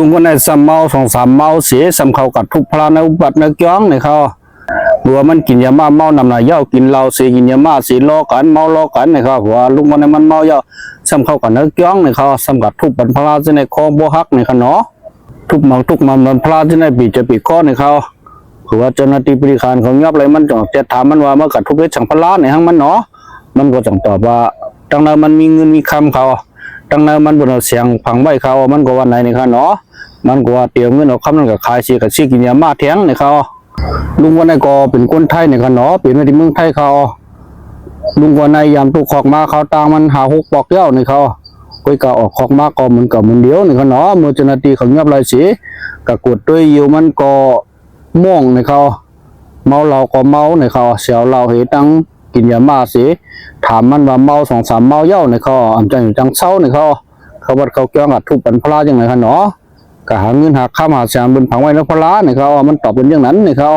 ลุงคนในซ้ำเมาสองสามเมาเสียซ้ำเขากัดทุกพลาในอุบัติในจ้องในเขาหัวมันกินยามาเมานำหน่ายเย้ากินเหล้าสีกินยามาสีล้อกันเมาล้อกันในเขาหัวลุงคนในมันเมาเย้าซ้ำเขากัดในจ้องในเขาซ้ำกัดทุกบันพลาที่ในคอบัวฮักในเขาเนาะทุกมันบันพลาที่ในปีจะปีข้อในเขาหัวเจ้าหน้าที่บริการเขายับอะไรมันจะถามมันว่าเมื่อกัดทุกเพชรสังพลาในห้างมันเนาะมันก็จังตอบว่าตั้งแต่มันมีเงินมีคำเขาตั้งแต่มันบนเสียงผังใบเขามันก็วันไหนในเขาเนาะมันก็ว่าเตรียมเงินเอาคำนั้นกับขายซีกับซีกินยามาเทียงในเขาลุงวันไหนก็เป็นคนไทยในเขาเนาะเป็นมาที่เมืองไทยเขาลุงวันไหนยามถูกขอกมาเขาต่างมันหาหกปอกเย้าในเขาคุยกับออกขอกมาก็มันกับมันเดียวในเขาเนาะเมื่อเจ้าหน้าที่เขายับไรสีกับกดด้วยยิวมันก็ม่วงในเขาเมาเราก็เมาในเขาเสียวเราเหตังกินยามาสีถามมันว่าเมาสองสามเมาเย้าในเขาอันจังอยู่จังเศร้าในเขาวัดเขาเกี่ยงกับทุบปันพลาอย่างไรเขาเนาะก็หาเงินหาข้ามหาแสนบนผังไว้แล้วพลาในเขามันตอบเป็นอย่างนั้นในเขา